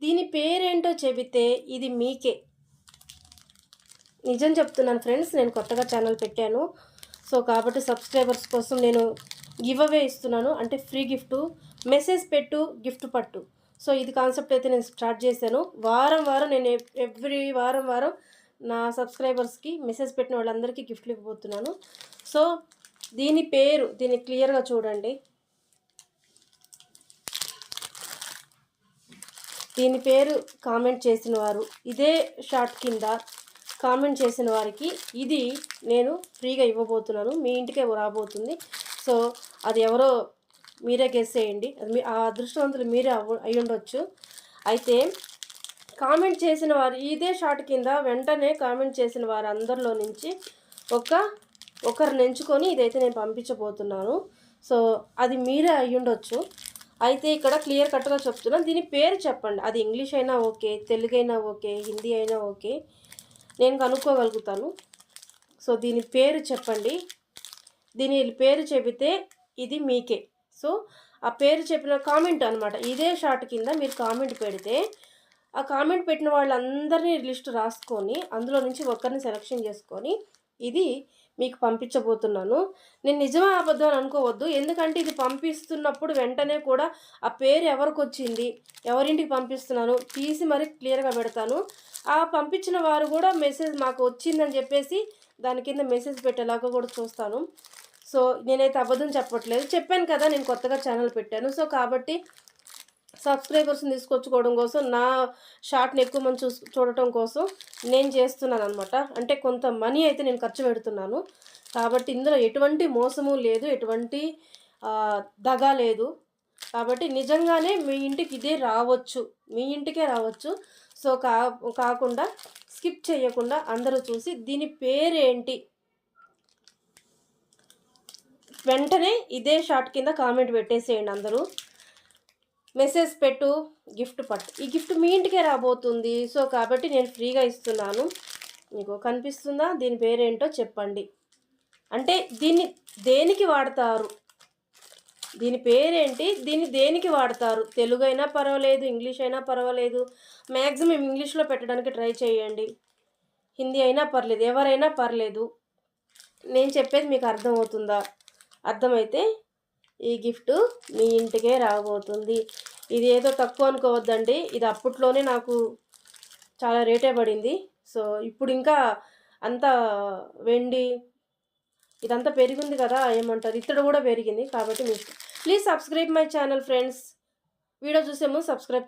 దీని పేరేంటో చెబితే ఇది మీకే. నిజం చెప్తున్నాను ఫ్రెండ్స్, నేను కొత్తగా ఛానల్ పెట్టాను. సో కాబట్టి సబ్స్క్రైబర్స్ కోసం నేను గివ్ అవే ఇస్తున్నాను. అంటే ఫ్రీ గిఫ్ట్, మెసేజ్ పెట్టు గిఫ్ట్ పట్టు. సో ఇది కాన్సెప్ట్ అయితే నేను స్టార్ట్ చేశాను. వారం వారం నేను ఎవ్రీ వారం నా సబ్స్క్రైబర్స్కి మెసేజ్ పెట్టిన వాళ్ళందరికీ గిఫ్ట్లు ఇవ్వబోతున్నాను. సో దీన్ని క్లియర్గా చూడండి. దీని పేరు కామెంట్ చేసిన వారు, ఇదే షార్ట్ కింద కామెంట్ చేసిన వారికి ఇది నేను ఫ్రీగా ఇవ్వబోతున్నాను. మీ ఇంటికే రాబోతుంది. సో అది ఎవరో మీరే గెస్ చేయండి. అది ఆ అదృష్టవంతులు మీరే అయి ఉండొచ్చు. అయితే కామెంట్ చేసిన వారు ఇదే షార్ట్ కింద వెంటనే కామెంట్ చేసిన వారు అందరిలో నుంచి ఒకరిని ఎంచుకొని ఇదైతే నేను పంపించబోతున్నాను. సో అది మీరే అయి ఉండొచ్చు. అయితే ఇక్కడ క్లియర్ కట్గా చెప్తున్నాను, దీని పేరు చెప్పండి. అది ఇంగ్లీష్ అయినా ఓకే, తెలుగు అయినా ఓకే, హిందీ అయినా ఓకే, నేను కనుక్కోగలుగుతాను. సో దీని పేరు చెప్పండి. దీని పేరు చెబితే ఇది మీకే. సో ఆ పేరు చెప్పిన కామెంట్ అనమాట. ఇదే షార్ట్ కింద మీరు కామెంట్ పెడితే ఆ కామెంట్ పెట్టిన వాళ్ళందరినీ లిస్ట్ రాసుకొని అందులో నుంచి ఒకరిని సెలెక్షన్ చేసుకొని ఇది మీకు పంపించబోతున్నాను. నేను నిజమా అబద్ధం అని అనుకోవద్దు. ఎందుకంటే ఇది పంపిస్తున్నప్పుడు వెంటనే కూడా ఆ పేరు ఎవరికి వచ్చింది, ఎవరింటికి పంపిస్తున్నాను తీసి మరి క్లియర్గా పెడతాను. ఆ పంపించిన వారు కూడా మెసేజ్ మాకు వచ్చిందని చెప్పేసి దాని కింద మెసేజ్ పెట్టేలాగా కూడా చూస్తాను. సో నేనైతే అబద్ధం చెప్పట్లేదు. చెప్పాను కదా నేను కొత్తగా ఛానల్ పెట్టాను. సో కాబట్టి సబ్స్క్రైబర్స్ని తీసుకొచ్చుకోవడం కోసం, నా షార్ట్ని ఎక్కువ మంది చూడటం కోసం నేను చేస్తున్నాను అనమాట. అంటే కొంత మనీ అయితే నేను ఖర్చు పెడుతున్నాను. కాబట్టి ఇందులో ఎటువంటి మోసము లేదు, ఎటువంటి దగా లేదు. కాబట్టి నిజంగానే మీ ఇంటికి ఇదే రావచ్చు, మీ ఇంటికే రావచ్చు. సో కాకుండా స్కిప్ చేయకుండా అందరూ చూసి దీని పేరేంటి వెంటనే ఇదే షార్ట్ కింద కామెంట్ పెట్టేసేయండి అందరూ. మెసేజ్ పెట్టు గిఫ్ట్ పట్టు, ఈ గిఫ్ట్ మీ ఇంటికే రాబోతుంది. సో కాబట్టి నేను ఫ్రీగా ఇస్తున్నాను. మీకు కనిపిస్తుందా? దీని పేరేంటో చెప్పండి. అంటే దీన్ని దేనికి వాడతారు, దీని పేరేంటి, దీన్ని దేనికి వాడతారు? తెలుగు అయినా పర్వాలేదు, ఇంగ్లీష్ అయినా పర్వాలేదు. మ్యాక్సిమం ఇంగ్లీష్లో పెట్టడానికి ట్రై చేయండి. హిందీ అయినా పర్లేదు, ఎవరైనా పర్లేదు. నేను చెప్పేది మీకు అర్థమవుతుందా? అర్థమైతే ఈ గిఫ్ట్ మీ ఇంటికే రాబోతుంది. ఇది ఏదో తక్కువ అనుకోవద్దండి. ఇది అప్పట్లోనే నాకు చాలా రేటే పడింది. సో ఇప్పుడు ఇంకా అంతా వెండి ఇదంతా పెరిగింది కదా, ఏమంటారు, ఇత్తడి కూడా పెరిగింది. కాబట్టి please subscribe my channel friends. Video చూసే ముందు సబ్స్క్రైబ్